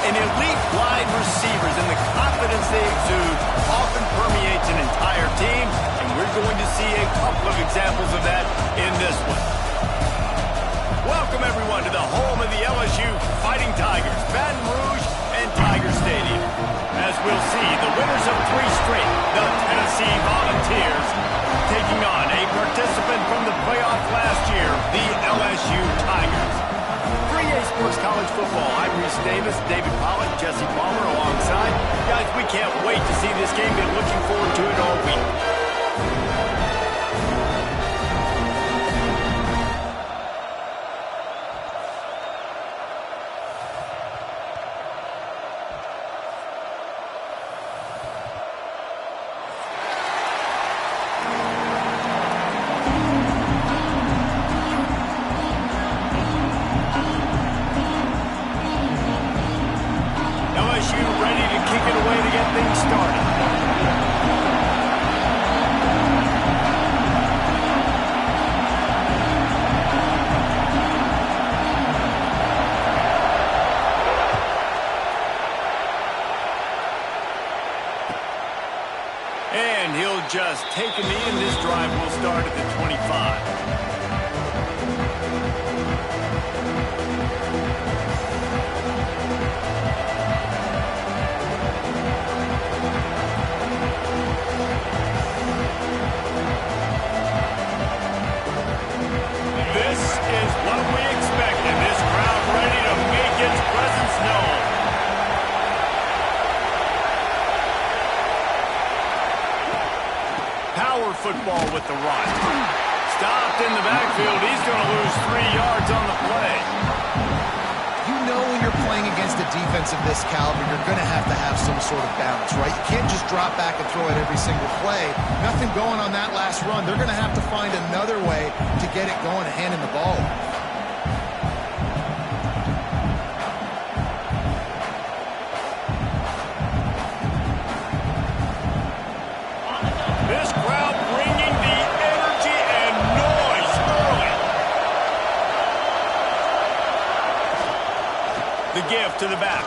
and elite wide receivers, and the confidence they exude often permeates an entire team, and we're going to see a couple of examples of that in this one. Welcome, everyone, to the home of the LSU Fighting Tigers, Baton Rouge and Tiger Stadium. As we'll see, the winners of 3 straight, the Tennessee Volunteers, taking on a participant from the playoff last year, the LSU Tigers. For EA Sports College Football, I'm Reese Davis, David Pollack, Jesse Palmer alongside. Guys, we can't wait to see this game. Been looking forward to it all week. Ready to kick it away to get things started. And he'll just take a knee, and this drive will start at the 25. Football with the run. Stopped in the backfield. He's going to lose 3 yards on the play. You know when you're playing against a defense of this caliber, you're going to have some sort of balance, right? You can't just drop back and throw it every single play. Nothing going on that last run. They're going to have to find another way to get it going and handing the ball off. Give to the back.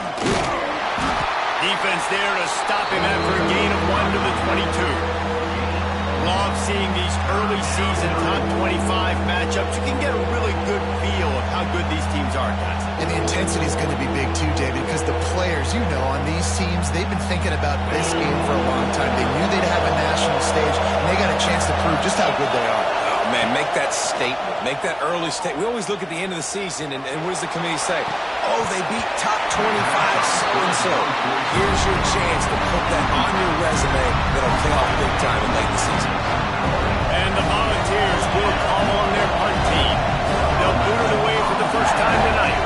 Defense there to stop him after a gain of 1 to the 22. Love seeing these early season top 25 matchups. You can get a really good feel of how good these teams are, guys. And the intensity is going to be big too, David, because the players, you know, on these teams, they've been thinking about this game for a long time. They knew they'd have a national stage, and they got a chance to prove just how good they are. Man, make that statement. Make that early statement. We always look at the end of the season, and what does the committee say? Oh, they beat top 25 so-and-so. Here's your chance to put that on your resume that'll pay off big time in late in the season. And the Volunteers will call on their punt team. They'll boot it away for the first time tonight.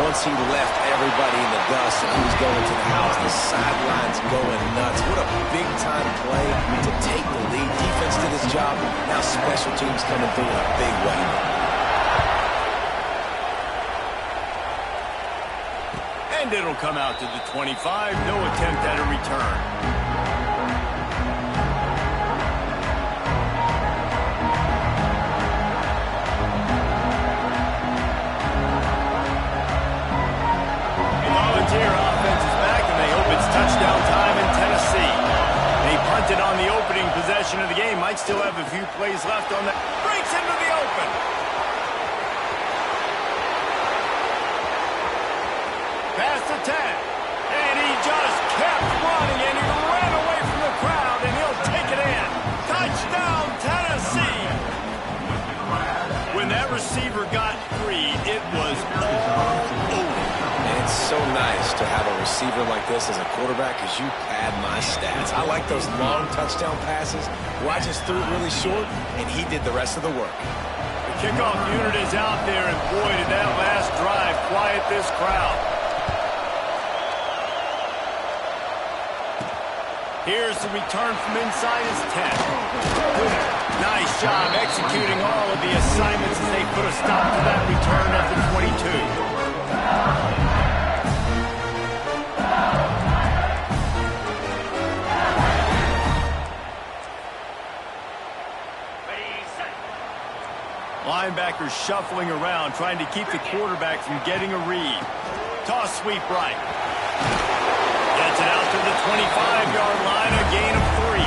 Once he left everybody in the dust and he was going to the house, the sidelines going nuts. What a big-time play to take the lead. Defense did his job. Now special teams coming through in a big way. And it'll come out to the 25. No attempt at a return. Touchdown time in Tennessee. They punted on the opening possession of the game. Might still have a few plays left on that. Breaks into the open. Pass to 10. And he just kept running, and he ran away from the crowd, and he'll take it in. Touchdown, Tennessee. When that receiver got free, it was all over. It's so nice to have a receiver like this as a quarterback because you pad my stats. I like those long touchdown passes where I just threw it really short, and he did the rest of the work. The kickoff unit is out there, and boy, did that last drive quiet this crowd. Here's the return from inside his 10. Nice job executing all of the assignments as they put a stop to that return at the 22. Linebackers shuffling around, trying to keep the quarterback from getting a read. Toss sweep right. Gets it out to the 25-yard line, a gain of 3.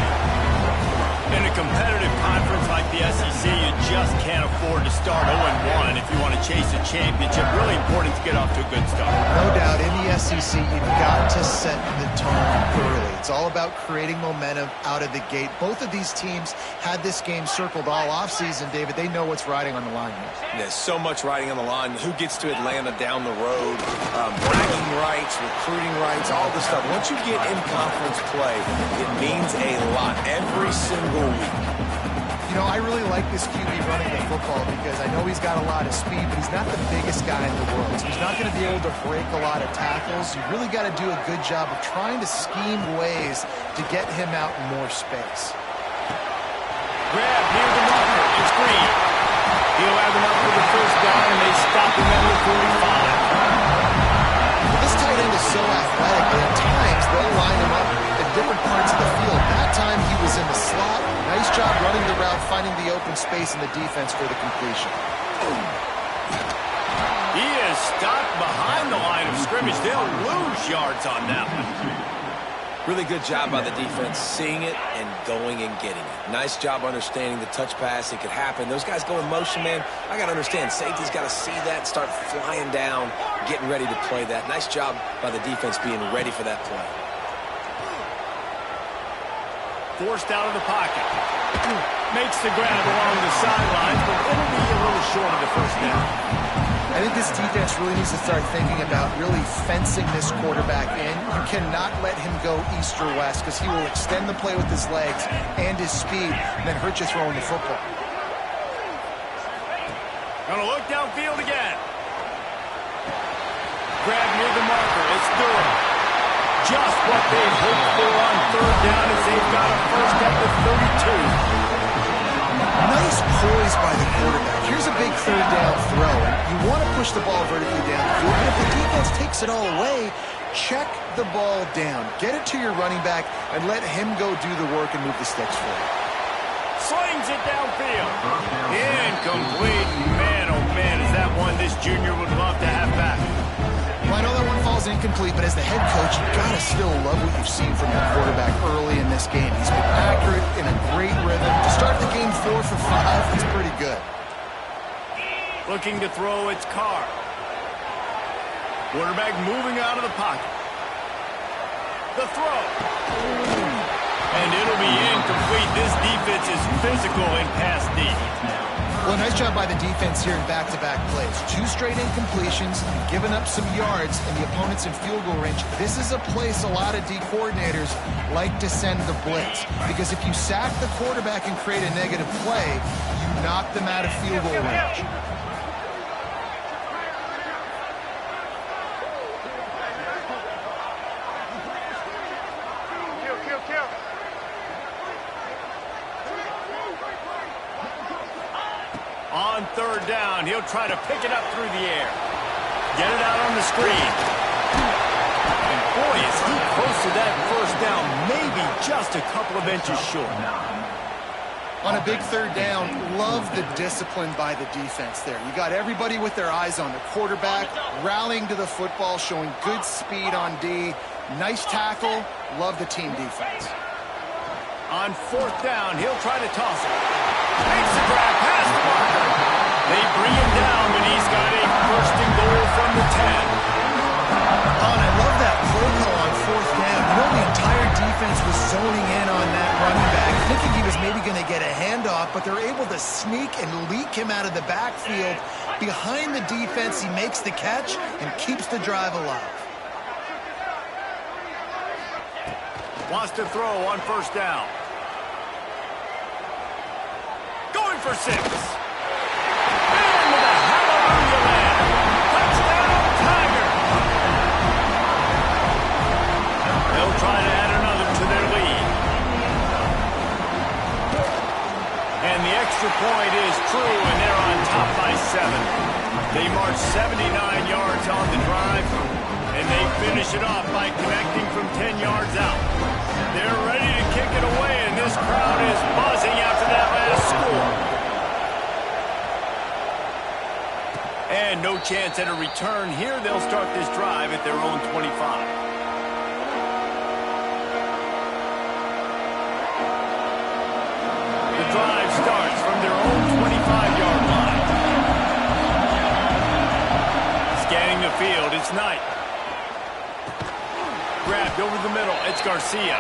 In a competitive conference like the SEC, you just can't afford to start 0-1 if you want to chase a championship. Really important to get off to a good start. No doubt, in the SEC, you've got to set the tone early. It's all about creating momentum out of the gate. Both of these teams had this game circled all offseason, David. They know what's riding on the line here. There's so much riding on the line. Who gets to Atlanta down the road? Bragging rights, recruiting rights, all this stuff. Once you get in conference play, it means a lot every single week. You know, I really like this QB running the football because I know he's got a lot of speed, but he's not the biggest guy in the world. So he's not going to be able to break a lot of tackles. You really got to do a good job of trying to scheme ways to get him out in more space. Grab near the marker. It's Green. He'll have enough for the first down, and they stop him at the 45. This tight end is so athletic, and at times they'll line him up at different parts of the field. That time he was in the slot. Nice job running the route, finding the open space in the defense for the completion. He is stopped behind the line of scrimmage. They'll lose yards on that one. Really good job by the defense, seeing it and going and getting it. Nice job understanding the touch pass. It could happen. Those guys go in motion, man. I got to understand. Safety's got to see that, start flying down, getting ready to play that. Nice job by the defense being ready for that play. Forced out of the pocket. Makes the grab along the sidelines, but it'll be a little short of the first down. I think this defense really needs to start thinking about really fencing this quarterback in. You cannot let him go east or west because he will extend the play with his legs and his speed and then hurt you throwing the football. Gonna look downfield again. Grab near the marker. It's Durham. Just what they hoped for on third down as they've got a first at the 32. Nice poise by the quarterback. Here's a big third down throw. You want to push the ball vertically down the field, but if the defense takes it all away, check the ball down. Get it to your running back and let him go do the work and move the sticks for you. Slings it downfield. Incomplete. Man, oh man, is that one this junior would love to have back. Well, I know that one falls incomplete, but as the head coach, you've got to still love what you've seen from your quarterback early in this game. He's been accurate, in a great rhythm. To start the game 4 for 5, he's pretty good. Looking to throw, it's Carr. Quarterback moving out of the pocket. The throw. And it'll be incomplete. This defense is physical in pass D. Well, nice job by the defense here in back-to-back plays. 2 straight incompletions, giving up some yards, and the opponent's in field goal range. This is a place a lot of D coordinators like to send the blitz, because if you sack the quarterback and create a negative play, you knock them out of field goal range. On third down, he'll try to pick it up through the air. Get it out on the screen. And boy, is he close to that first down, maybe just a couple of inches short. On a big third down, love the discipline by the defense there. You got everybody with their eyes on the quarterback, rallying to the football, showing good speed on D. Nice tackle. Love the team defense. On fourth down, he'll try to toss it. Makes the grab past the marker. They bring him down, but he's got a first and goal from the 10. Oh, and I love that play call on fourth down. You know, the entire defense was zoning in on that running back, thinking he was maybe going to get a handoff, but they're able to sneak and leak him out of the backfield. Behind the defense, he makes the catch and keeps the drive alive. Wants to throw on first down. Going for 6. And with a hallelujah land. Touchdown, Tiger. They'll try to add another to their lead. extra point is true, and they're on top by 7. They march 79 yards on the drive, and they finish it off by connecting from 10 yards out. They're ready to kick it away, and this crowd is buzzing after that last score. And no chance at a return here. They'll start this drive at their own 25. The drive starts from their own 25-yard line. Scanning the field, it's Knight. Grabbed over the middle, it's Garcia.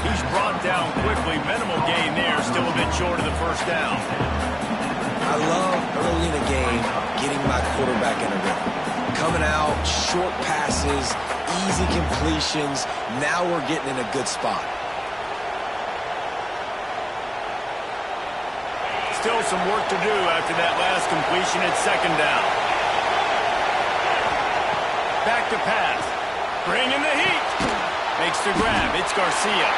He's brought down quickly. Minimal gain there, still a bit short of the first down. I love early in the game getting my quarterback in a rhythm. Coming out, short passes, easy completions. Now we're getting in a good spot. Still some work to do after that last completion at second down. Back to pass. Bringing the heat. Makes the grab. It's Garcia.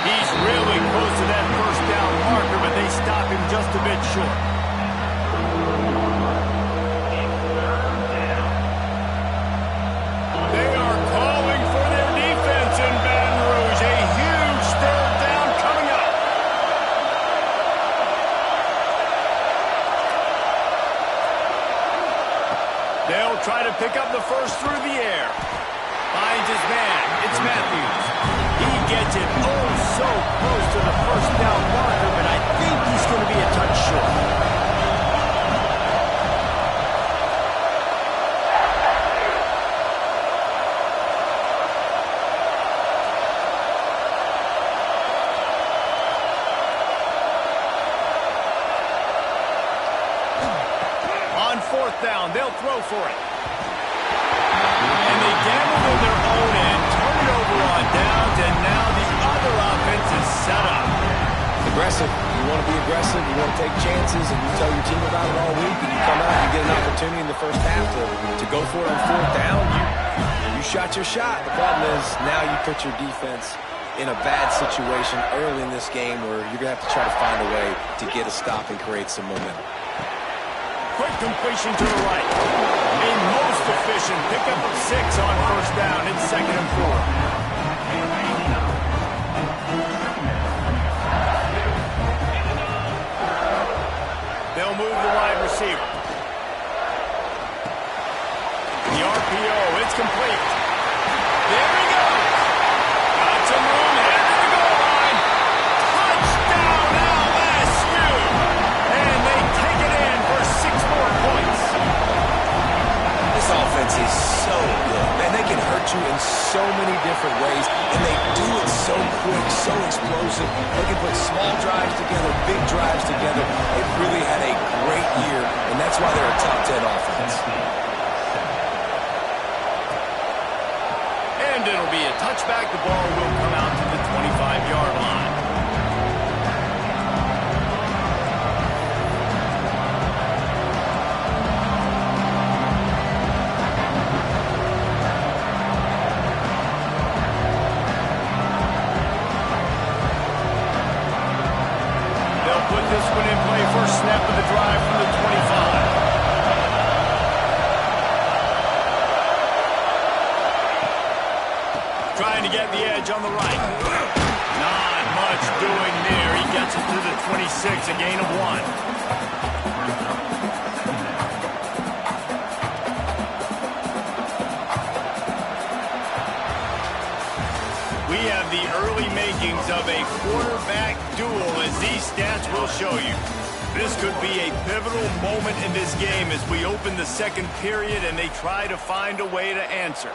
He's really close to that first down marker, but they stop him just a bit short. They are calling for their defense in Baton Rouge. A huge third down coming up. They'll try to pick up the first through the air. Finds his man. It's Matthews. He gets it so close to the first down marker, but I think he's going to be a touch short. On fourth down, they'll throw for it. And they gambled in their own end, turn it over on downs, and now the other offense is set up. Aggressive. You want to be aggressive, you want to take chances, and you tell your team about it all week, and you come out and get an opportunity in the first half to go for it on fourth down. You shot your shot. The problem is now you put your defense in a bad situation early in this game where you're going to have to try to find a way to get a stop and create some momentum. Quick completion to the right. A most efficient pickup of 6 on first down in second and 4. They'll move the wide receiver. The RPO, it's complete. There he goes. Got some room, headed to the goal line. Touchdown LSU. And they take it in for 6 more points. This offense is so good. Man, they can hurt you in so many different ways, and they do it so quick, so explosive. They can put small drives together, big drives together. They've really had a great year, and that's why they're a top 10 offense. And it'll be a touchback. The ball will come out to the 25-yard line. This one in play, first snap of the drive from the 25. Trying to get the edge on the right. Not much doing there. He gets it to the 26, a gain of 1. We have the early makings of a quarterback duel, as these stats will show you. This could be a pivotal moment in this game as we open the second period and they try to find a way to answer.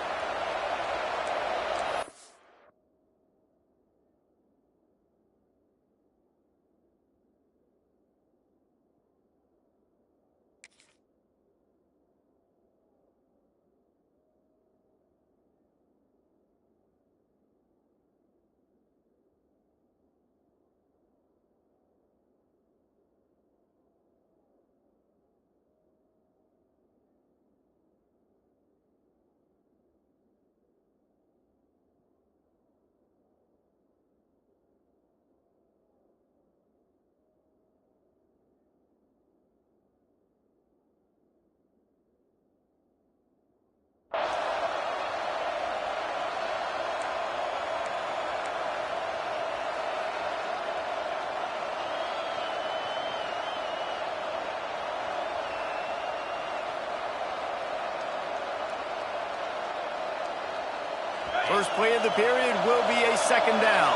play of the period will be a second down.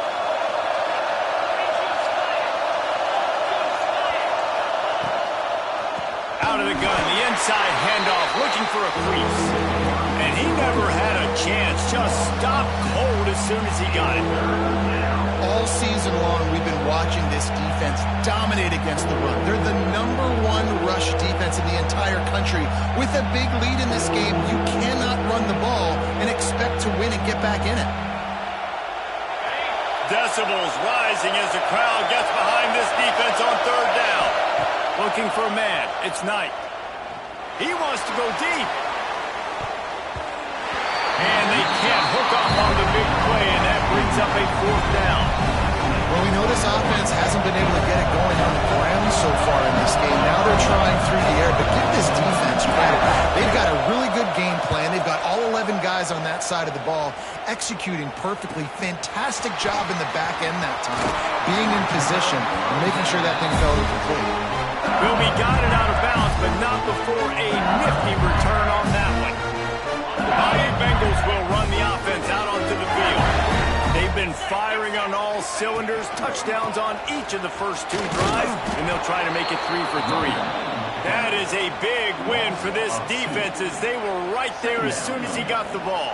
Out of the gun, the inside handoff, looking for a crease. And he never had a chance, just stopped cold as soon as he got it. All season long, we've been watching this defense dominate against the run. They're the #1 rush defense in the entire country. With a big lead in this game, you cannot run the ball and expect to win and get back in it. Decibels rising as the crowd gets behind this defense on third down. Looking for a man. It's Knight. He wants to go deep. And they can't hook up on the big play, and that brings up a fourth down. Well, we know this offense hasn't been able to get it going on the ground so far in this game. Now they're trying through the air, but give this defense credit. They've got a really good game plan. They've got all 11 guys on that side of the ball executing perfectly. Fantastic job in the back end that time, being in position and making sure that thing fell incomplete. Will be guided out of bounds, but not before a nifty return on that one. The Bayou Bengals will run the offense out onto the field. They've been firing on all cylinders, touchdowns on each of the first 2 drives, and they'll try to make it 3 for 3. That is a big win for this defense as they were right there as soon as he got the ball.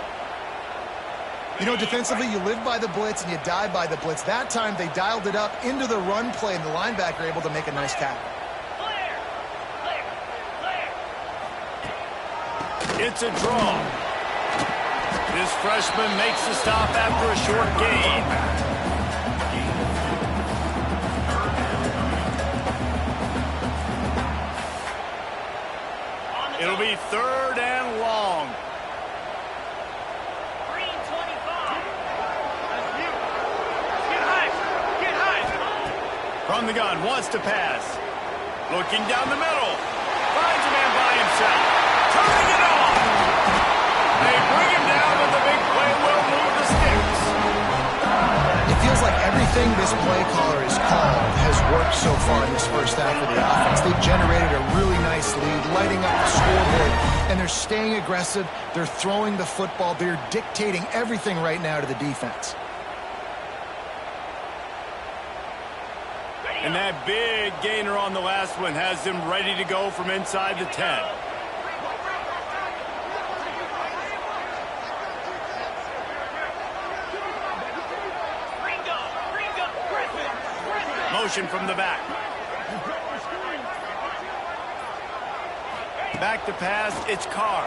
You know, defensively, you live by the blitz and you die by the blitz. That time, they dialed it up into the run play, and the linebacker able to make a nice tackle. It's a draw. This freshman makes the stop after a short gain. It'll be third and long. From the gun, wants to pass. Looking down the middle. Finds a man by himself. Turning it off. They bring him down, but the big play will move the sticks. It feels like everything this play caller has called has worked so far in this first half of the offense. They've generated a really nice lead, lighting up the scoreboard, and they're staying aggressive. They're throwing the football. They're dictating everything right now to the defense. And that big gainer on the last one has them ready to go from inside the 10. Motion from the back. Back to pass, it's Carr.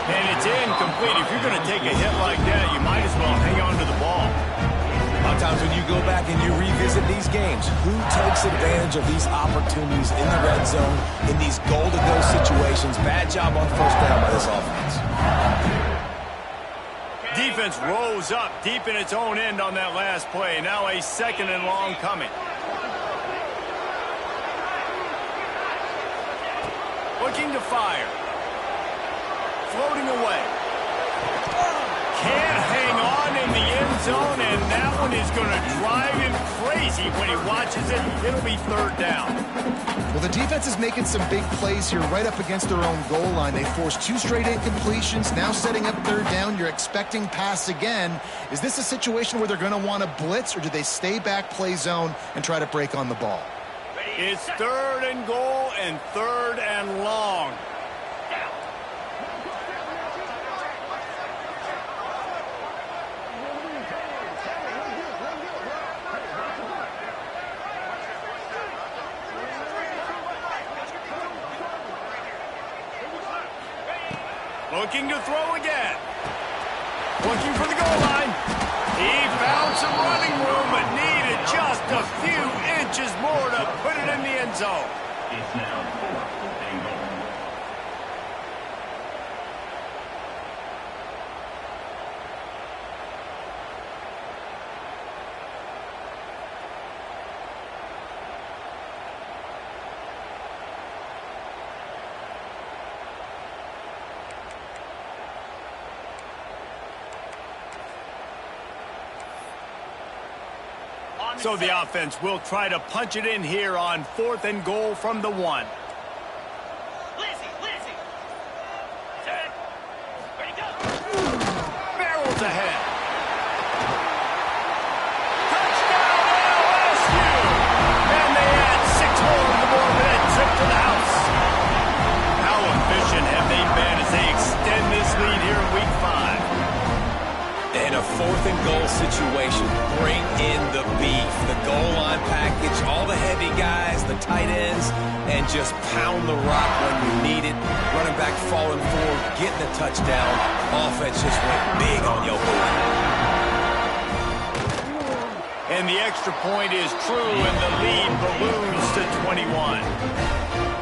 And it's incomplete. If you're going to take a hit like that, you might as well hang on to the ball. A lot of times when you go back and you revisit these games, who takes advantage of these opportunities in the red zone, in these goal-to-go situations? Bad job on first down by this offense. Defense rose up deep in its own end on that last play. Now a second and long coming. Looking to fire. Floating away. Can't hang on in the end zone, and that one is going to drive him crazy when he watches it. It'll be third down. Well, the defense is making some big plays here right up against their own goal line. They forced 2 straight incompletions, now setting up third down. You're expecting pass again. Is this a situation where they're going to want to blitz, or do they stay back, play zone, and try to break on the ball? It's third and goal and third and long. Looking to throw again. Looking for the goal line. He found some running room, but needed just a few inches more to put it in the end zone. It's now 4th and goal. So the offense will try to punch it in here on 4th and goal from the 1. Lizzie. Set. Ready, go. 4th and goal situation, bring in the beef. The goal line package, all the heavy guys, the tight ends, and just pound the rock when you need it. Running back falling forward, getting a touchdown. Offense just went big on your boy. And the extra point is true, and the lead balloons to 21.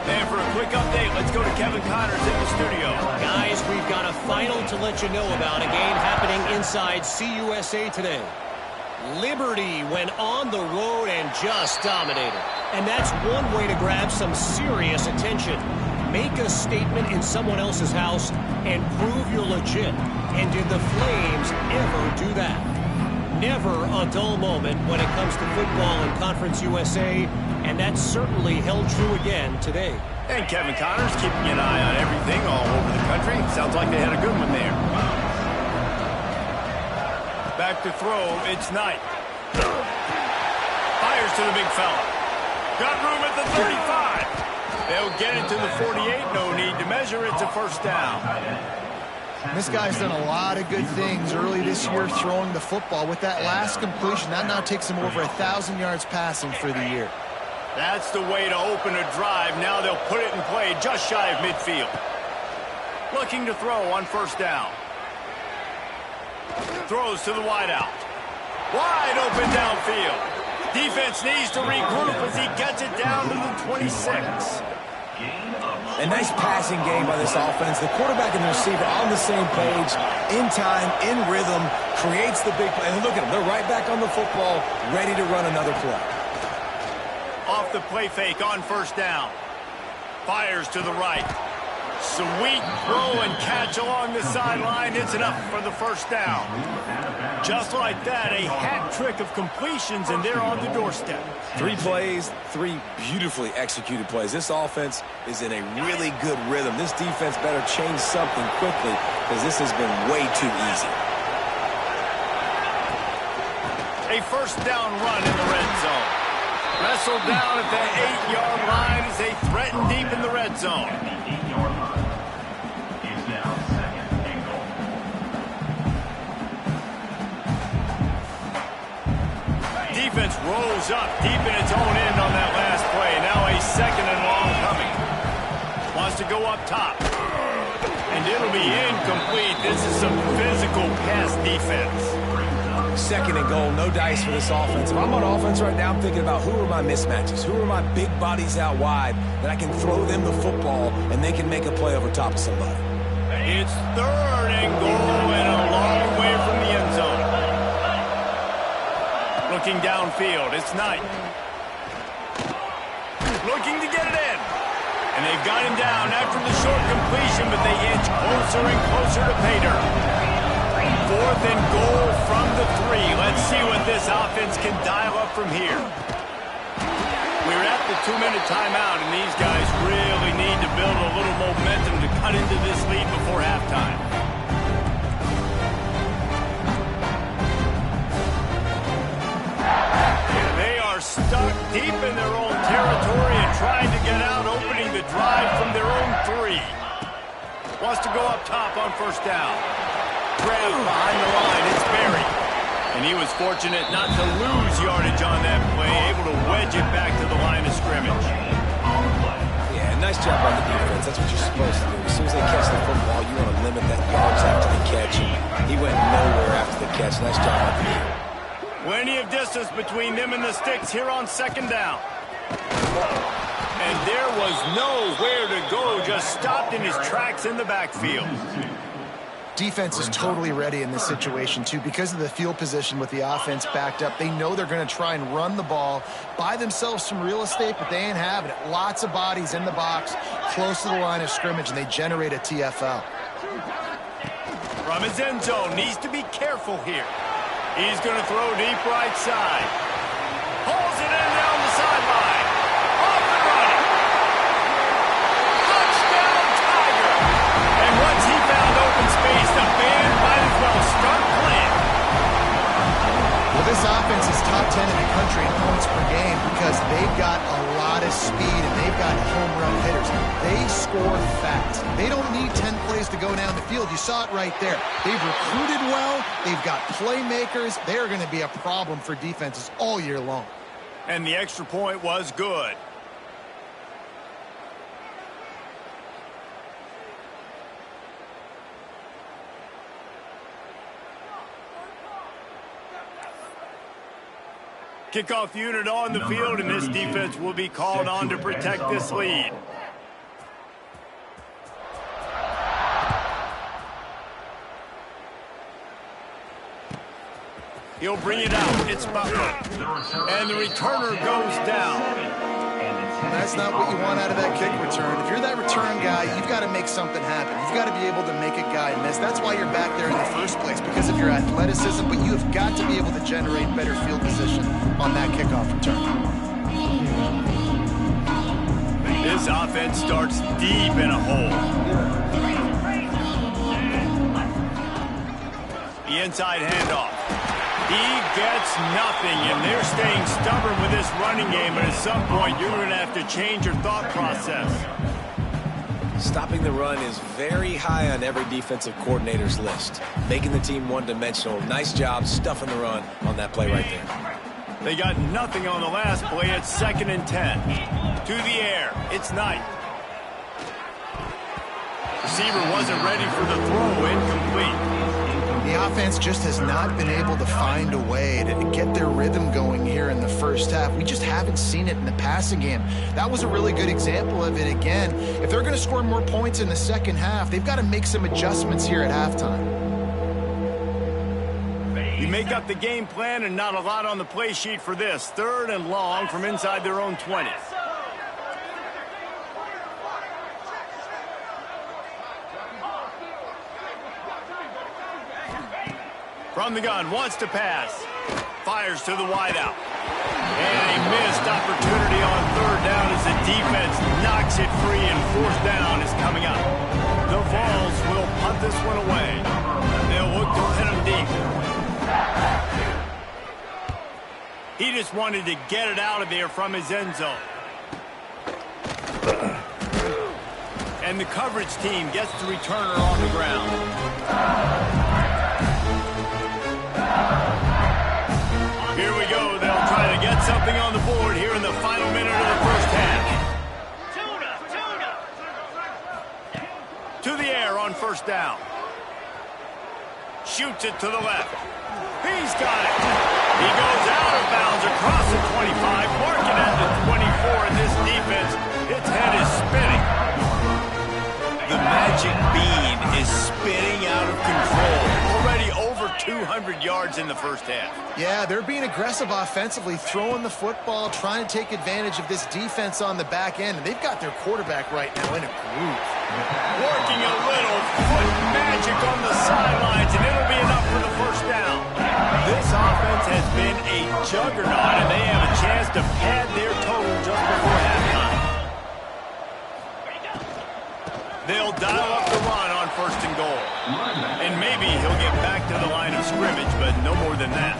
And for a quick update, let's go to Kevin Connors in the studio. Guys, we've got a final to let you know about, a game happening inside CUSA today. Liberty went on the road and just dominated. And that's one way to grab some serious attention. Make a statement in someone else's house and prove you're legit. And did the Flames ever do that? Never a dull moment when it comes to football in Conference USA, and that certainly held true again today. And Kevin Connors keeping an eye on everything all over the country. Sounds like they had a good one there. Back to throw, it's Knight. Fires to the big fella. Got room at the 35. They'll get it to the 48. No need to measure. It's a first down. This guy's done a lot of good things early this year throwing the football. With that last completion, that now takes him over 1,000 yards passing for the year. That's the way to open a drive. Now they'll put it in play just shy of midfield. Looking to throw on first down. Throws to the wideout. Wide open downfield. Defense needs to regroup as he gets it down to the 26. A nice passing game by this offense. The quarterback and the receiver on the same page, in time, in rhythm, creates the big play. And look at them. They're right back on the football, ready to run another play. Off the play fake on first down. Fires to the right. Sweet throw and catch along the sideline. It's enough for the first down. Just like that, a hat trick of completions, and they're on the doorstep. 3 plays, 3 beautifully executed plays. This offense is in a really good rhythm. This defense better change something quickly because this has been way too easy. A first down run in the red zone. Wrestled down at the 8-yard line as they threaten deep in the red zone. Defense rolls up deep in its own end on that last play. Now a second and long coming. Wants to go up top. And it'll be incomplete. This is some physical pass defense. Second and goal, no dice for this offense. If I'm on offense right now, I'm thinking about who are my mismatches? Who are my big bodies out wide that I can throw them the football and they can make a play over top of somebody? It's third and goal and a long way from the end zone. Looking downfield, it's Knight. Looking to get it in. And they've got him down after the short completion, but they inch closer and closer to pay dirt. 4th and goal from the 3. Let's see what this offense can dial up from here. We're at the 2-minute timeout, and these guys really need to build a little momentum to cut into this lead before halftime. They are stuck deep in their own territory and trying to get out, opening the drive from their own 3. Wants to go up top on first down. Grab behind the line, it's Berry. And he was fortunate not to lose yardage on that play, able to wedge it back to the line of scrimmage. Yeah, nice job on the defense. That's what you're supposed to do. As soon as they catch the football, you want to limit that yards after the catch. And he went nowhere after the catch. Nice job on the defense. Plenty of distance between them and the sticks here on second down. And there was nowhere to go, just stopped in his tracks in the backfield. Defense is totally ready in this situation, too. Because of the field position with the offense backed up, they know they're going to try and run the ball, buy themselves some real estate, but they ain't having it. Lots of bodies in the box, close to the line of scrimmage, and they generate a TFL. From his end zone, needs to be careful here. He's going to throw deep right side. Pulls it in down the sideline. Off and running. Touchdown, Tiger. And once he found open space, the band might as well start playing. Well, this offense is He's top 10 in the country in points per game because they've got a lot of speed and they've got home run hitters. They score fast. They don't need 10 plays to go down the field. You saw it right there. They've recruited well. They've got playmakers. They are going to be a problem for defenses all year long. And the extra point was good. Kickoff unit on the field, and this defense will be called on to protect this lead. He'll bring it out. It's Butler. And the returner goes down. That's not what you want out of that kick return. If you're that return guy, you've got to make something happen. You've got to be able to make a guy miss. That's why you're back there in the first place, because of your athleticism, but you have got to be able to generate better field position on that kickoff return. This offense starts deep in a hole. The inside handoff. He gets nothing, and they're staying stubborn with this running game, but at some point you're going to have to change your thought process. Stopping the run is very high on every defensive coordinator's list. Making the team one-dimensional. Nice job stuffing the run on that play right there. They got nothing on the last play. It's 2nd and 10. To the air. It's Knight. Receiver wasn't ready for the throw. Incomplete. The offense just has not been able to find a way to get their rhythm going here in the first half. We just haven't seen it in the passing game. That was a really good example of it again. If they're going to score more points in the second half, they've got to make some adjustments here at halftime. You make up the game plan and not a lot on the play sheet for this. 3rd and long from inside their own 20. From the gun, wants to pass. Fires to the wideout. And a missed opportunity on 3rd down as the defense knocks it free and 4th down is coming up. The Vols will punt this one away. They'll look to hit him deep. He just wanted to get it out of there from his end zone. And the coverage team gets the returner on the ground. Here we go. They'll try to get something on the board here in the final minute of the first half. To the air on 1st down. Shoots it to the left. He's got it. He goes out of bounds across the 25, marking at the 24, and this defense, its head is spinning. The magic bean is spinning out of control. Already over 200 yards in the first half. Yeah, they're being aggressive offensively, throwing the football, trying to take advantage of this defense on the back end. And they've got their quarterback right now in a groove. Working a little foot magic on the sidelines, and it'll be enough for the 1st down. This offense has been a juggernaut, and they have a chance to pad their total just before halftime. They'll dial up the run on 1st and goal. And maybe he'll get back to the line of scrimmage, but no more than that.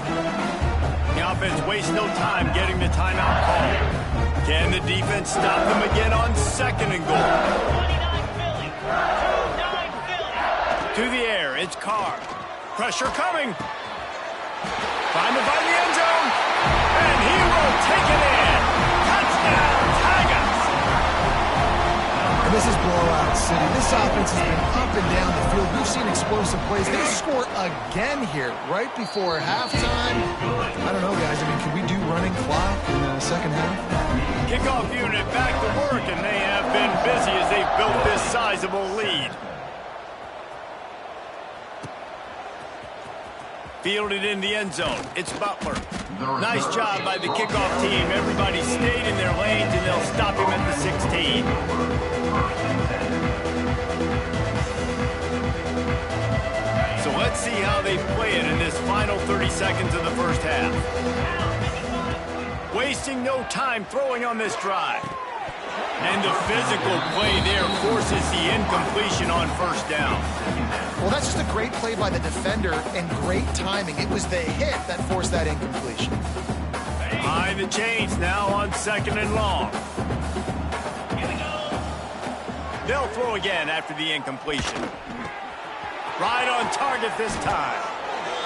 The offense wastes no time getting the timeout call. Can the defense stop them again on 2nd and goal? To the air, it's Carr. Pressure coming. Find by the end zone. And he will take it in. Touchdown, Tigers. And this is blowout city. This offense has been up and down the field. We've seen explosive plays. They score again here right before halftime. I don't know, guys. I mean, can we do running clock in the second half? Kickoff unit back to work, and they have been busy as they've built this sizable lead. Fielded in the end zone. It's Butler. Nice job by the kickoff team. Everybody stayed in their lanes, and they'll stop him at the 16. So let's see how they play it in this final 30 seconds of the first half. Wasting no time throwing on this drive. And the physical play there forces the incompletion on 1st down. Well, that's just a great play by the defender and great timing. It was the hit that forced that incompletion. Behind the chains now on 2nd and long. They'll throw again after the incompletion. Right on target this time.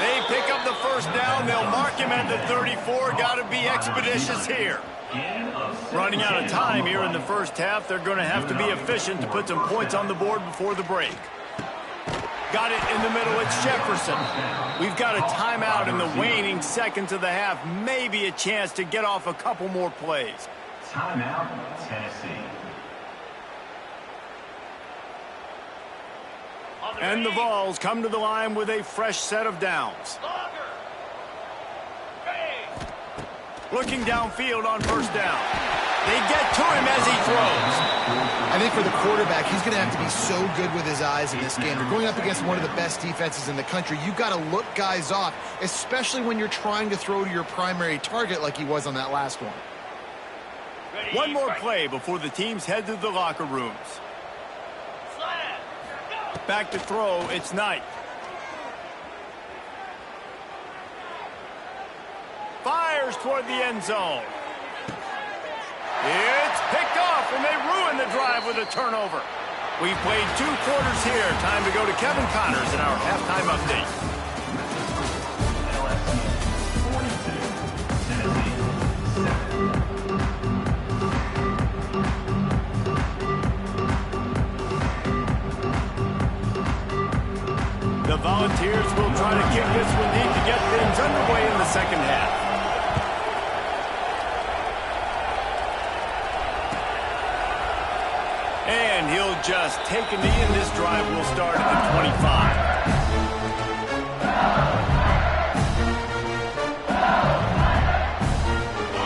They pick up the first down. They'll mark him at the 34. Got to be expeditious here. Running out of time here in the first half. They're going to have to be efficient to put some points on the board before the break. Got it in the middle. It's Jefferson. We've got a timeout in the waning seconds of the half. Maybe a chance to get off a couple more plays. Timeout, Tennessee. And the Vols come to the line with a fresh set of downs. Looking downfield on first down. They get to him as he throws. I think for the quarterback, he's going to have to be so good with his eyes in this game. You're going up against one of the best defenses in the country. You've got to look guys off, especially when you're trying to throw to your primary target like he was on that last one. One more play before the teams head to the locker rooms. Back to throw, it's Knight. Fires toward the end zone. It's picked off, and they ruin the drive with a turnover. We've played 2 quarters here. Time to go to Kevin Connors in our halftime update. The Volunteers will try to kick this one deep to get things underway in the second half. And he'll just take a knee, and this drive will start at the 25.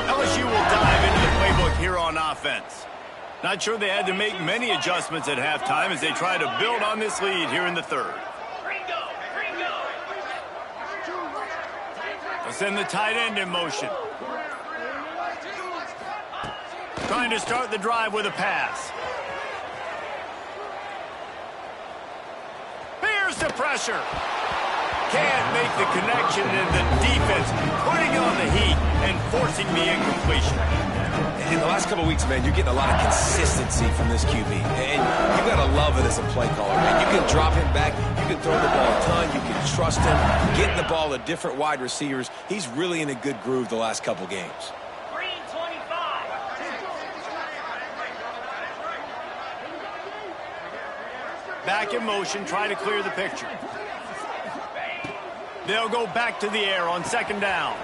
LSU will dive into the playbook here on offense. Not sure they had to make many adjustments at halftime as they try to build on this lead here in the third. They'll send the tight end in motion. Trying to start the drive with a pass. Here's the pressure. Can't make the connection, and the defense putting on the heat and forcing the incompletion. In the last couple of weeks, man, you're getting a lot of consistency from this QB. And you got to love it as a play caller, man. You can drop him back. You can throw the ball a ton. You can trust him. Getting the ball to different wide receivers. He's really in a good groove the last couple games. Back in motion, try to clear the picture. They'll go back to the air on 2nd down.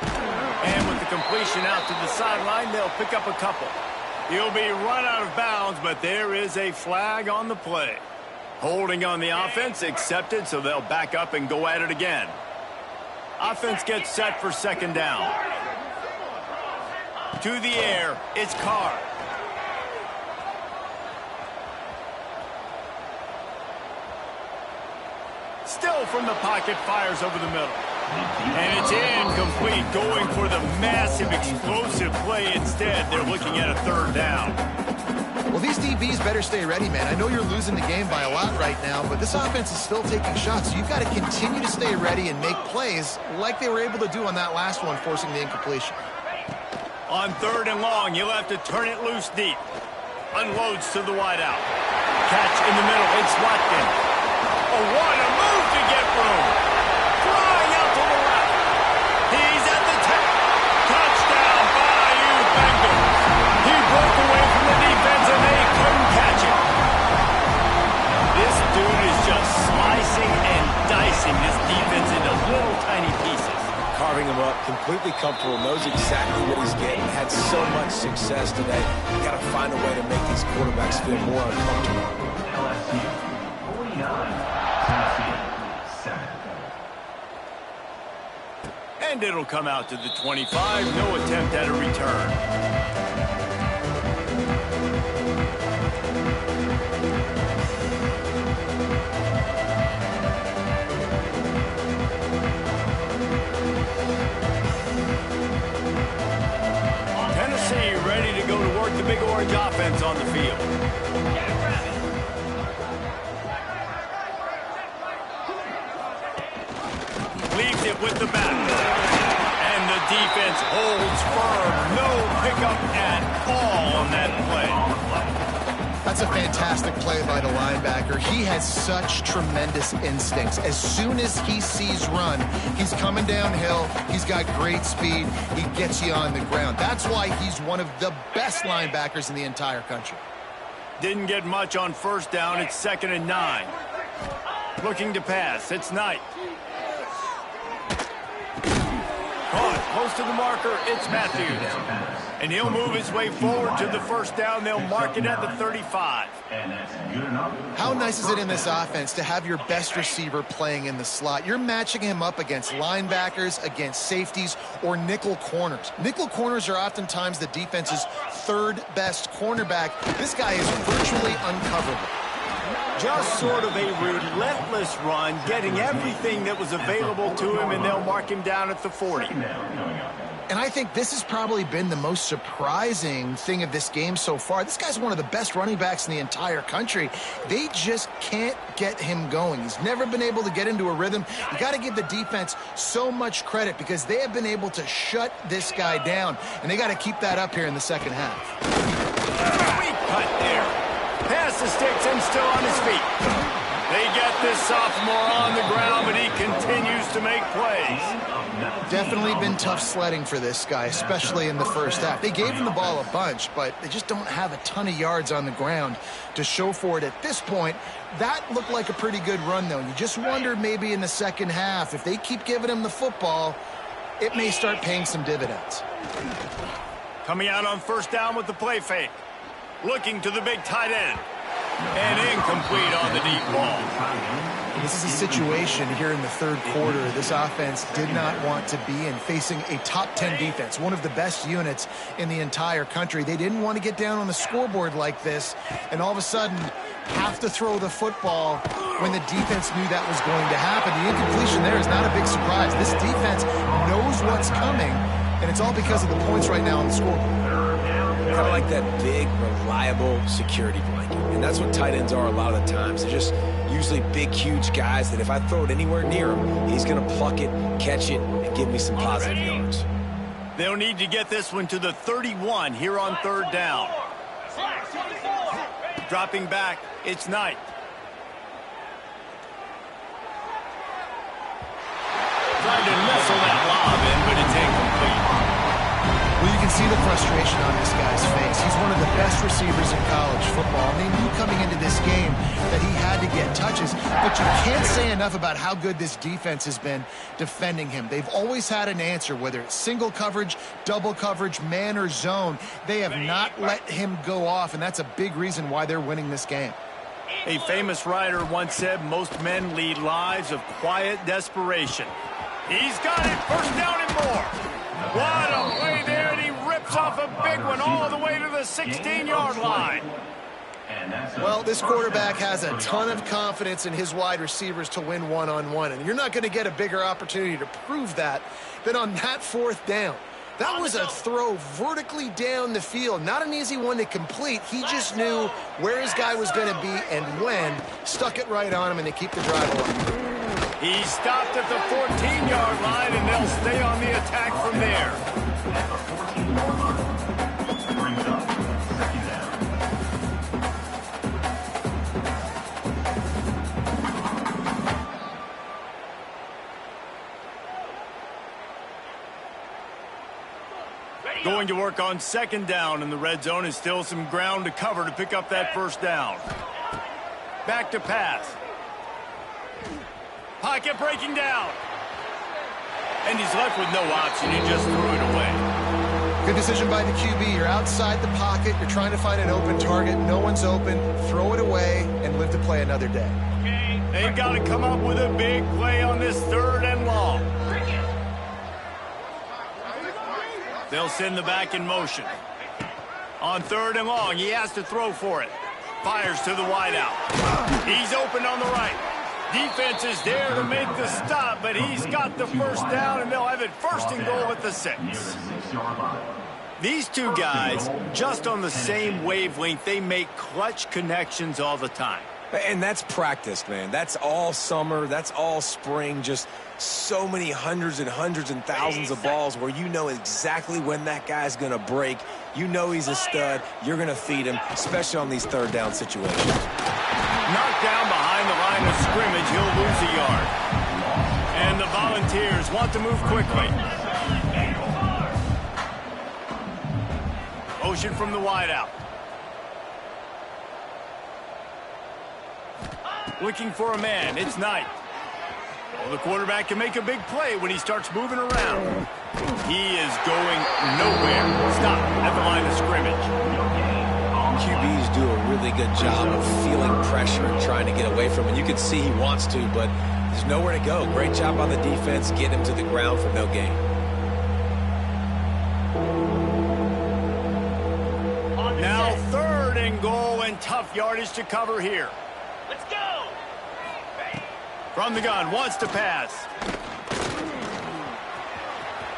And with the completion out to the sideline, they'll pick up a couple. He'll be run out of bounds, but there is a flag on the play. Holding on the offense, accepted, so they'll back up and go at it again. Offense gets set for 2nd down. To the air, it's Carr. Still from the pocket, fires over the middle. And it's incomplete, going for the massive, explosive play instead. They're looking at a 3rd down. Well, these DBs better stay ready, man. I know you're losing the game by a lot right now, but this offense is still taking shots. So you've got to continue to stay ready and make plays like they were able to do on that last one, forcing the incompletion. On 3rd and long, you'll have to turn it loose deep. Unloads to the wideout. Catch in the middle, it's Watkins. Oh, what a move to get room. Flying out to the left. He's at the 10. Touchdown, Bayou Bengals. He broke away from the defense, and they couldn't catch him. This dude is just slicing and dicing this defense into little tiny pieces. Carving him up, completely comfortable, knows exactly what he's getting. Had so much success today. You got to find a way to make these quarterbacks feel more uncomfortable. LSU 49. And it'll come out to the 25. No attempt at a return. Tennessee ready to go to work the Big Orange offense on the field. defense holds firm. No pickup at all on that play. That's a fantastic play by the linebacker. He has such tremendous instincts. As soon as he sees run, he's coming downhill. He's got great speed. He gets you on the ground. That's why he's one of the best linebackers in the entire country. Didn't get much on first down. It's 2nd and 9. Looking to pass. It's Knight. Caught close to the marker. It's Matthews. And he'll move his way forward to the first down. They'll mark it at the 35. And that's good enough. How nice is it in this offense to have your best receiver playing in the slot? You're matching him up against linebackers, against safeties, or nickel corners. Nickel corners are oftentimes the defense's third best cornerback. This guy is virtually uncoverable. Just sort of a relentless run, getting everything that was available to him, and they'll mark him down at the 40. And I think this has probably been the most surprising thing of this game so far. This guy's one of the best running backs in the entire country. They just can't get him going. He's never been able to get into a rhythm. You got to give the defense so much credit because they have been able to shut this guy down, and they got to keep that up here in the second half. Sweet cut there. Pass the sticks and still on his feet. They get this sophomore on the ground, but he continues to make plays. Definitely been tough sledding for this guy, especially in the first half. They gave him the ball a bunch, but they just don't have a ton of yards on the ground to show for it at this point. That looked like a pretty good run, though. You just wonder maybe in the second half, if they keep giving him the football, it may start paying some dividends. Coming out on first down with the play fake. Looking to the big tight end. And incomplete on the deep ball. This is a situation here in the third quarter this offense did not want to be in, facing a top 10 defense, one of the best units in the entire country. They didn't want to get down on the scoreboard like this and all of a sudden have to throw the football when the defense knew that was going to happen. The incompletion there is not a big surprise. This defense knows what's coming, and it's all because of the points right now on the scoreboard. Kind of like that big, reliable security blanket. And that's what tight ends are a lot of the times. They're just usually big, huge guys that if I throw it anywhere near him, he's going to pluck it, catch it, and give me some positive yards. They'll need to get this one to the 31 here on third down. Dropping back, it's Knight. Trying to nestle that lob in, but it's incomplete. Well, you can see the frustration on this guy's face. He's one of the best receivers in college football. And they knew coming into this game that he had to get touches. But you can't say enough about how good this defense has been defending him. They've always had an answer, whether it's single coverage, double coverage, man or zone. They have not let him go off, and that's a big reason why they're winning this game. A famous writer once said, most men lead lives of quiet desperation. He's got it, first down and more. What a play there, and he rips off a big one all the way to the 16-yard line. Well, this quarterback has a ton of confidence in his wide receivers to win one-on-one, and you're not going to get a bigger opportunity to prove that than on that fourth down. That was a throw vertically down the field. Not an easy one to complete. He just knew where his guy was going to be and when, stuck it right on him, and they keep the drive alive. He stopped at the 14-yard line, and they'll stay on the attack from there. Brings up second down. Going to work on second down in the red zone, and still some ground to cover to pick up that first down. Back to pass. Pocket breaking down. And he's left with no option. He just threw it away. Good decision by the QB. You're outside the pocket. You're trying to find an open target. No one's open. Throw it away and live to play another day. They've got to come up with a big play on this third and long. They'll send the back in motion. On third and long, he has to throw for it. Fires to the wideout. He's open on the right. Defense is there to make the stop, but he's got the first down, and they'll have it first and goal at the 6. These two guys, just on the same wavelength, they make clutch connections all the time. And that's practiced, man. That's all summer. That's all spring. Just so many hundreds and thousands of balls where you know exactly when that guy's going to break. You know he's a stud. You're going to feed him, especially on these third down situations. Knocked down behind the line of scrimmage, he'll lose a yard. And the Volunteers want to move quickly. Motion from the wideout. Looking for a man, it's Knight. Well, the quarterback can make a big play when he starts moving around. He is going nowhere. Stop at the line of scrimmage. QBs do a really good job of feeling pressure and trying to get away from it. You can see he wants to, but there's nowhere to go. Great job on the defense, getting him to the ground for no gain. Now 3rd and goal, and tough yardage to cover here. Let's go! From the gun, wants to pass.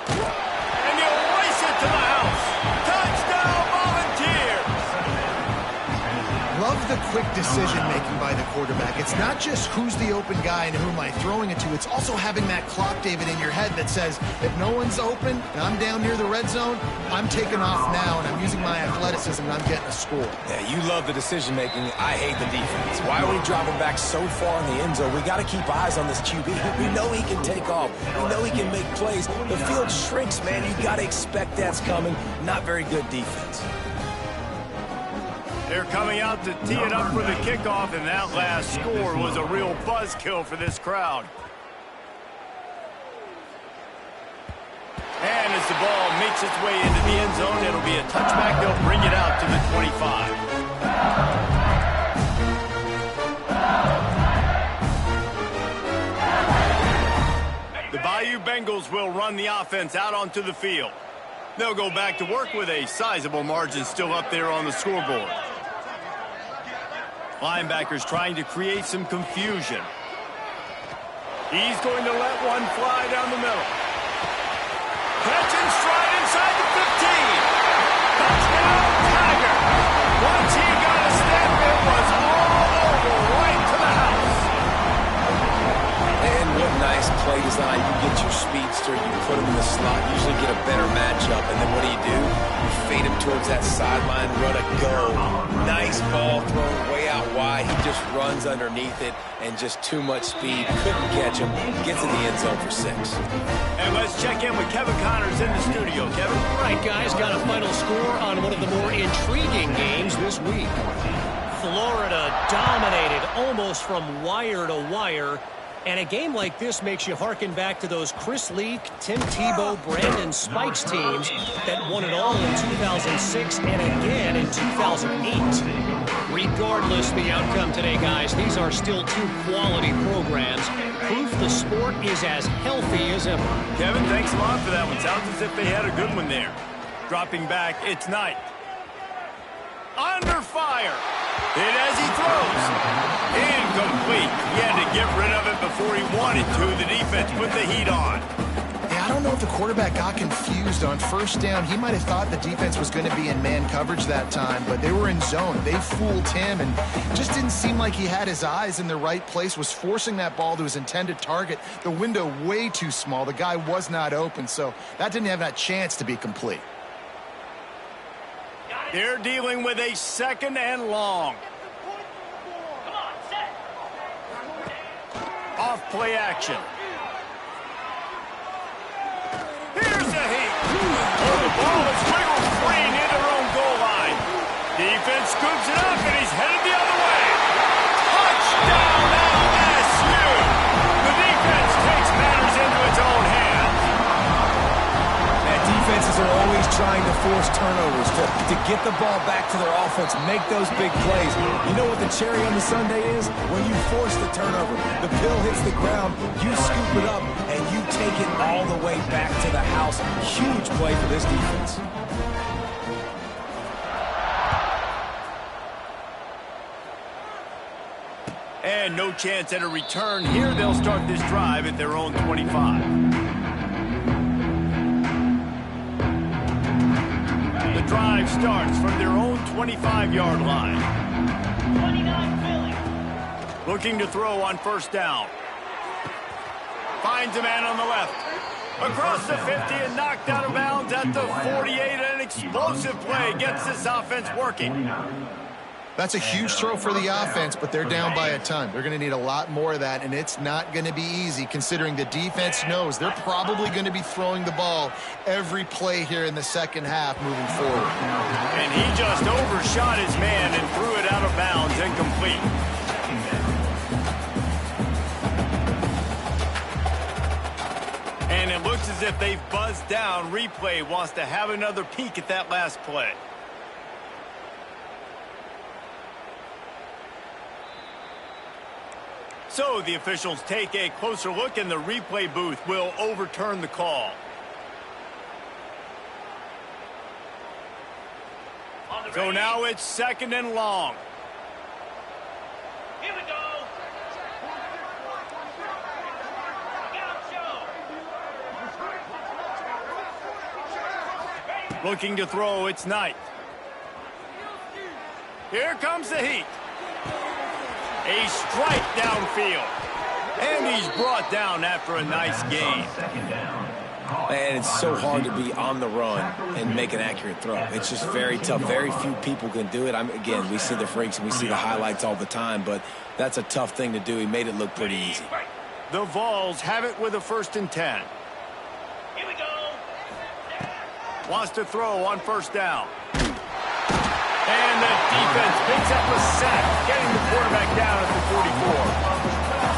And he'll race it to the house. Touchdown, Volunteers! Love the quick decision-making by the quarterback. It's not just who's the open guy and who am I throwing it to. It's also having that clock, David, in your head that says, if no one's open and I'm down near the red zone, I'm taking off now and I'm using my athleticism and I'm getting a score. Yeah, you love the decision-making. I hate the defense. Why are we dropping back so far in the end zone? We got to keep eyes on this QB. We know he can take off. We know he can make plays. The field shrinks, man. You got to expect that's coming. Not very good defense. They're coming out to tee it up for the kickoff, and that last score was a real buzzkill for this crowd. And as the ball makes its way into the end zone, it'll be a touchback. They'll bring it out to the 25. The Bayou Bengals will run the offense out onto the field. They'll go back to work with a sizable margin still up there on the scoreboard. Linebackers trying to create some confusion. He's going to let one fly down the middle. Catch and stride inside the 15. Touchdown, Tiger. Once he got a step, it was all over, right to the house. And what nice play design. You get your speedster, you put him in the slot, usually get a better matchup, and then what do? You fade him towards that sideline, run a go. Nice ball thrown way out wide. He just runs underneath it, and just too much speed. Couldn't catch him. Gets in the end zone for 6. And let's check in with Kevin Connors in the studio. Kevin? All right, guys, got a final score on one of the more intriguing games this week. Florida dominated almost from wire to wire. And a game like this makes you harken back to those Chris Leak, Tim Tebow, Brandon Spikes teams that won it all in 2006 and again in 2008. Regardless the outcome today, guys, these are still 2 quality programs. Proof the sport is as healthy as ever. Kevin, thanks a lot for that one. Sounds as if they had a good one there. Dropping back, it's Knight. Under fire. Hit as he throws. Incomplete. He had to get rid of it before he wanted to. The defense put the heat on. Yeah, I don't know if the quarterback got confused on first down. He might have thought the defense was going to be in man coverage that time, but they were in zone. They fooled him and just didn't seem like he had his eyes in the right place, was forcing that ball to his intended target. The window way too small. The guy was not open, so that didn't have that chance to be complete. They're dealing with a 2nd and long. Off play action. Here's the heat. Oh, the ball is wiggled free near their own goal line. Defense scoops it up, and he's headed the other way. Touchdown, LSU. The defense takes matters into its own hands. Defenses are always trying to force turnovers to get the ball back to their offense, make those big plays. You know what the cherry on the sundae is? When you force the turnover, the pill hits the ground, you scoop it up, and you take it all the way back to the house. Huge play for this defense. And no chance at a return here. They'll start this drive at their own 25. The drive starts from their own 25-yard line. 29 Philly. Looking to throw on first down. Finds a man on the left. Across the 50 and knocked out of bounds at the 48. An explosive play gets this offense working. That's a huge throw for the offense, but they're down by a ton. They're going to need a lot more of that, and it's not going to be easy considering the defense knows they're probably going to be throwing the ball every play here in the second half moving forward. And he just overshot his man and threw it out of bounds, incomplete. And it looks as if they've buzzed down. Replay wants to have another peek at that last play. So the officials take a closer look, and the replay booth will overturn the call. So now it's 2nd and long. Here we go. Looking to throw, it's Knight. Here comes the heat. A strike downfield. And he's brought down after a nice gain. And it's so hard to be on the run and make an accurate throw. It's just very tough. Very few people can do it. Again, we see the freaks and we see the highlights all the time, but that's a tough thing to do. He made it look pretty easy. The Vols have it with a 1st and 10. Here we go. Wants to throw on first down. And the defense picks up a sack, getting the quarterback down at the 44.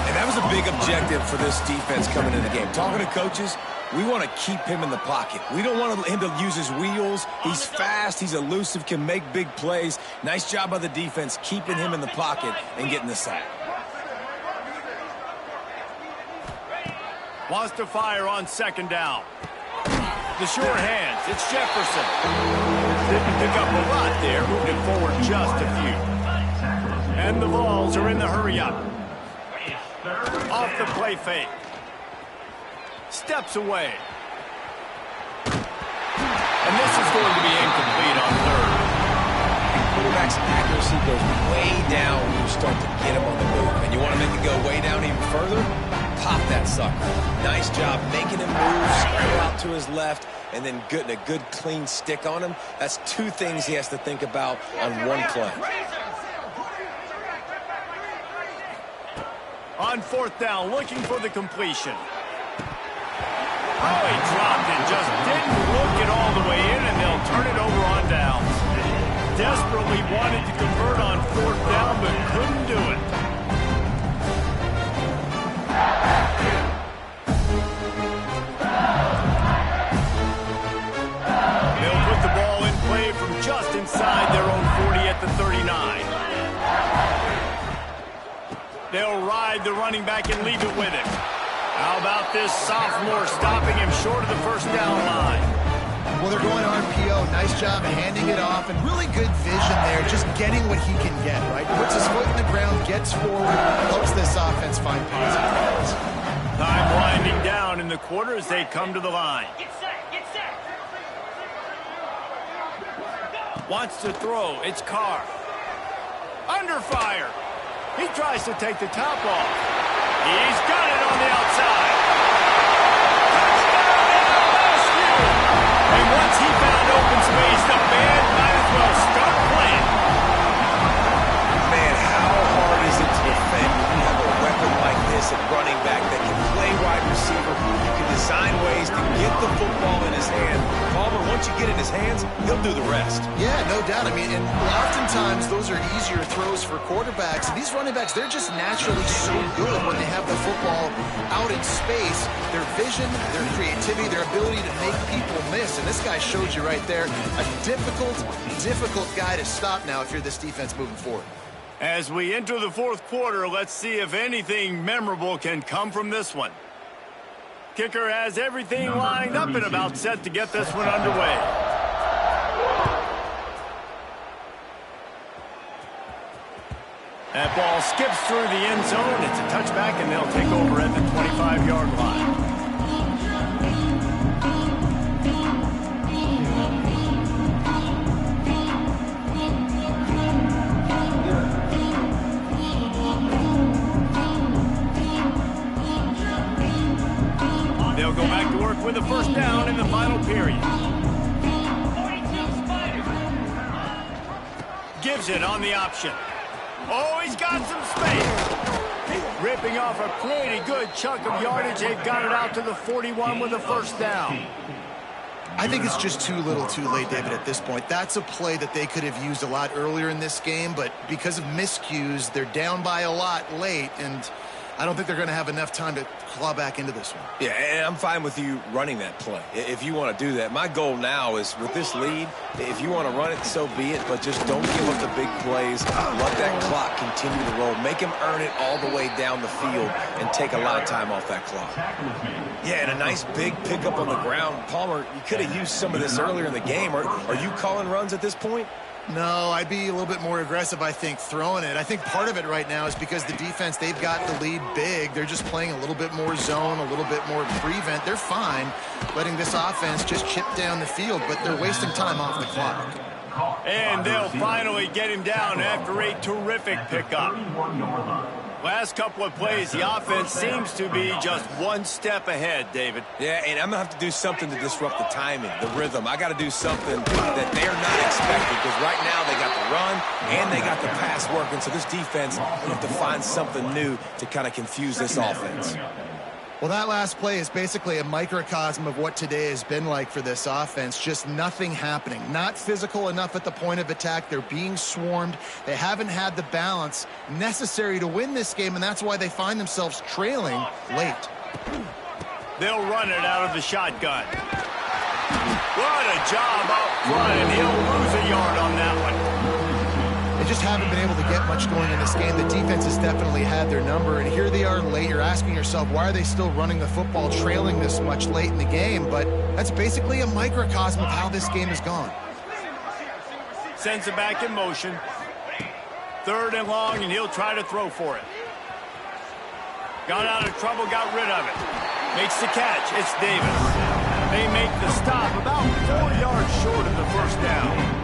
And that was a big objective for this defense coming into the game. Talking to coaches, we want to keep him in the pocket. We don't want him to use his wheels. He's fast. He's elusive, can make big plays. Nice job by the defense keeping him in the pocket and getting the sack. Wants to fire on 2nd down. The sure hands. It's Jefferson. Didn't pick up a lot there. Moved it forward just a few. And the Vols are in the hurry-up. Off the play fake. Steps away. And this is going to be incomplete on 3rd. Quarterback's accuracy goes way down when you start to get him on the move. And you want to make it go way down even further? Pop that sucker. Nice job making him move, spread out to his left, and then getting a good clean stick on him. That's 2 things he has to think about on one play. On 4th down, looking for the completion. Oh, he dropped it. Just didn't look it all the way in, and they'll turn it over on downs. Desperately wanted to convert on 4th down, but couldn't do it. They'll put the ball in play from just inside their own 40 at the 39. They'll ride the running back and leave it with him. How about this sophomore stopping him short of the 1st down line? Well, they're going RPO. Nice job handing it off, and really good vision there, just getting what he can get, right? Puts his foot in the ground, gets forward, helps this offense find positive plays. Time winding down in the quarter as they come to the line. Get set. Get set. Wants to throw. It's Carr. Under fire. He tries to take the top off. He's got it on the outside. And once he found open space, the band might as well start playing. Man, how hard is it to defend when you have a weapon like this at running back that can play wide receiver? You can design ways to get the football in his hand. Palmer, once you get it in his hands, he'll do the rest. Yeah, no doubt. I mean, and oftentimes those are easier throws for quarterbacks. And these running backs, they're just naturally so good when they have the football out in space. Their vision, their creativity, their ability to make people miss. And this guy showed you right there, a difficult guy to stop now if you're this defense moving forward. As we enter the 4th quarter, let's see if anything memorable can come from this one. Kicker has everything lined up and about set to get this one underway. That ball skips through the end zone. It's a touchback, and they'll take over at the 25-yard line. goes in on the option. Oh, he's got some space. Ripping off a pretty good chunk of yardage. They've got it out to the 41 with a first down. I think it's just too little too late, David, at this point. That's a play that they could have used a lot earlier in this game, but because of miscues, they're down by a lot late, and I don't think they're going to have enough time to claw back into this one. Yeah, and I'm fine with you running that play if you want to do that. My goal now is with this lead, if you want to run it, so be it, but just don't give up the big plays. Let that clock continue to roll. Make him earn it all the way down the field and take a lot of time off that clock. Yeah, and a nice big pickup on the ground. Palmer, you could have used some of this earlier in the game. Are you calling runs at this point? No, I'd be a little bit more aggressive, I think, throwing it. I think part of it right now is because the defense, they've got the lead big. They're just playing a little bit more zone, a little bit more prevent. They're fine letting this offense just chip down the field, but they're wasting time off the clock. And they'll finally get him down after a terrific pickup. Last couple of plays, the offense seems to be just one step ahead, David. Yeah, and I'm going to have to do something to disrupt the timing, the rhythm. I got to do something that they're not expecting, because right now they got the run and they got the pass working. So this defense will have to find something new to kind of confuse this offense. Well, that last play is basically a microcosm of what today has been like for this offense. Just nothing happening. Not physical enough at the point of attack. They're being swarmed. They haven't had the balance necessary to win this game, and that's why they find themselves trailing late. They'll run it out of the shotgun. What a job up front, and he'll lose a yard on that one. They just haven't been able to get much going in this game. The defense has definitely had their number, and here they are late. You're asking yourself, why are they still running the football trailing this much late in the game? But that's basically a microcosm of how this game has gone. Sends it back in motion. 3rd and long, and he'll try to throw for it. Got out of trouble, got rid of it. Makes the catch. It's Davis. They make the stop about 4 yards short of the first down.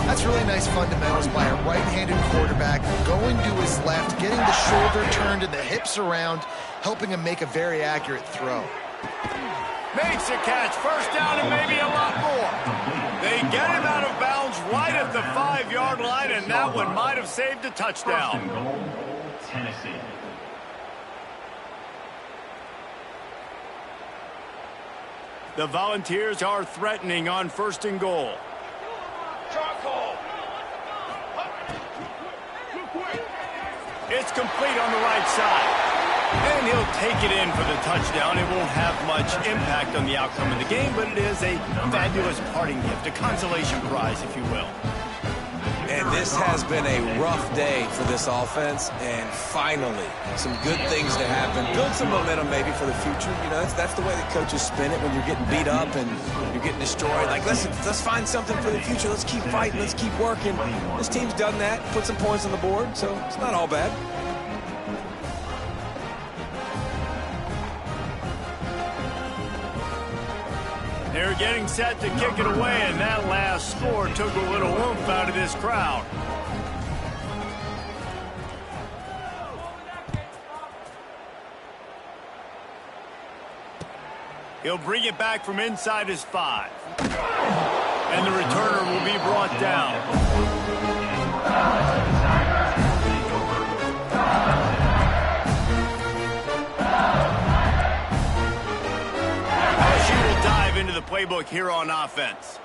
That's really nice fundamentals by a right-handed quarterback, going to his left, getting the shoulder turned and the hips around, helping him make a very accurate throw. Makes a catch, first down and maybe a lot more. They get him out of bounds right at the 5-yard line, and that one might have saved a touchdown. Tennessee. The Volunteers are threatening on 1st and goal. It's complete on the right side. And he'll take it in for the touchdown. It won't have much impact on the outcome of the game, but it is a fabulous parting gift, a consolation prize, if you will. And this has been a rough day for this offense, and finally, some good things to happen. Build some momentum maybe for the future. You know, that's the way that coaches spin it when you're getting beat up and you're getting destroyed. Like, listen, let's find something for the future. Let's keep fighting. Let's keep working. This team's done that, put some points on the board, so it's not all bad. They're getting set to kick it away, and that last score took a little oomph out of this crowd. He'll bring it back from inside his 5. And the returner will be brought down. Into the playbook here on offense.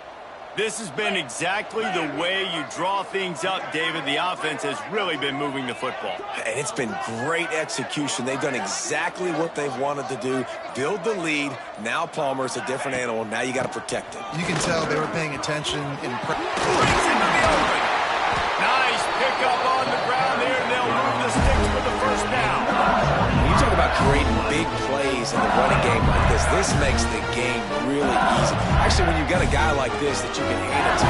This has been exactly the way you draw things up, David. The offense has really been moving the football. And it's been great execution. They've done exactly what they've wanted to do. Build the lead. Now Palmer's a different animal. Now you got to protect it. You can tell they were paying attention in Brings into the open. Nice pickup on the ground there, and they'll move the sticks for the first down. You talk about creating big plays in the running game like this. This makes the game really easy. Actually, when you've got a guy like this that you can hand it to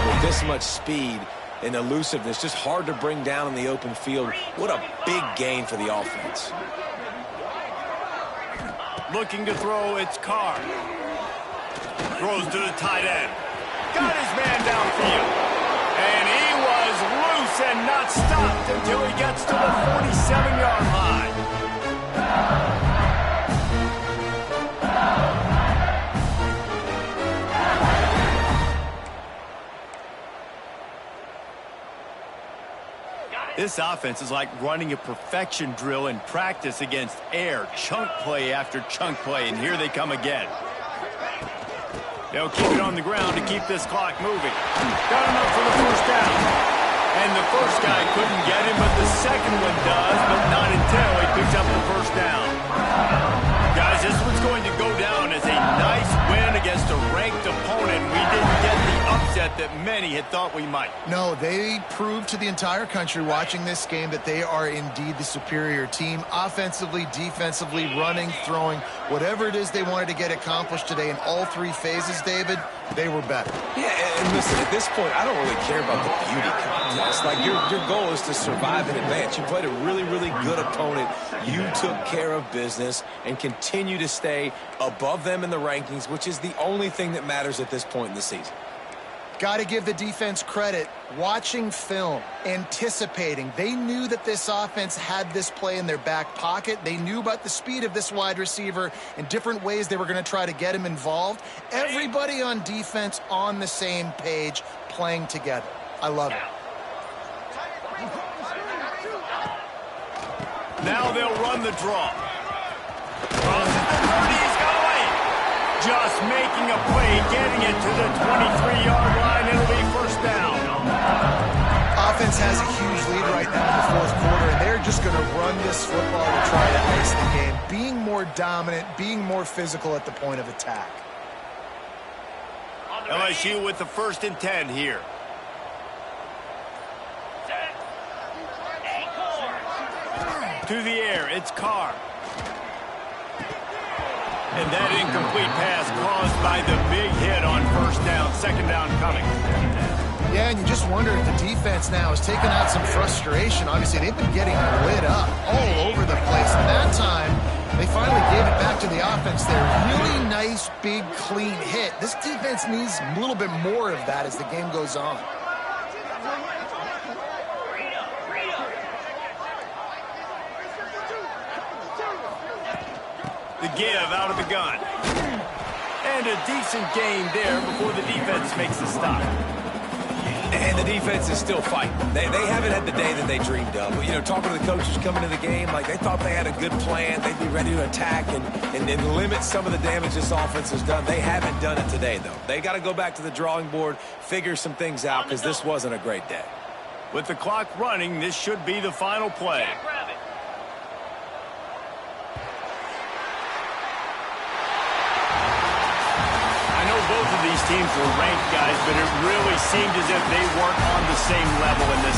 with this much speed and elusiveness, just hard to bring down in the open field. What a big gain for the offense. Looking to throw, it's Carr. Throws to the tight end. Got his man downfield. And he was loose and not stopped until he gets to the 47-yard line. This offense is like running a perfection drill in practice against air. Chunk play after chunk play, and here they come again. They'll keep it on the ground to keep this clock moving. Got enough for the first down. And the first guy couldn't get him, but the second one does, but not until he picks up the first down. Guys, this one's going to go down as a nice win against a ranked opponent. We didn't get the upset that many had thought we might. No, they proved to the entire country watching this game that they are indeed the superior team. Offensively, defensively, running, throwing, whatever it is they wanted to get accomplished today in all three phases, David, they were better. Yeah, and listen, at this point, I don't really care about the beauty contest. Like, your goal is to survive and advance. You played a really, really good opponent. You took care of business and continue to stay above them in the rankings, which is the only thing that matters at this point in the season. Got to give the defense credit. Watching film, anticipating. They knew that this offense had this play in their back pocket. They knew about the speed of this wide receiver and different ways they were going to try to get him involved. Everybody on defense on the same page, playing together. I love it. Now they'll run the draw. Crosses the 30, he's going. Just making a play, getting it to the 23-yard line. It'll be first down. Offense has a huge lead right now in the fourth quarter, and they're just going to run this football to try to ice the game, being more dominant, being more physical at the point of attack. LSU with the 1st and 10 here. To the air, it's Carr. And that incomplete pass caused by the big hit on first down. Second down coming. Yeah, and you just wonder if the defense now has taken out some frustration. Obviously, they've been getting lit up all over the place. And that time, they finally gave it back to the offense there. Really nice, big, clean hit. This defense needs a little bit more of that as the game goes on. The give out of the gun. And a decent gain there before the defense makes the stop. And the defense is still fighting. They haven't had the day that they dreamed of. But, you know, talking to the coaches coming into the game, like they thought they had a good plan. They'd be ready to attack and limit some of the damage this offense has done. They haven't done it today, though. They got to go back to the drawing board, figure some things out, because this wasn't a great day. With the clock running, this should be the final play. Both of these teams were ranked, guys, but it really seemed as if they weren't on the same level in this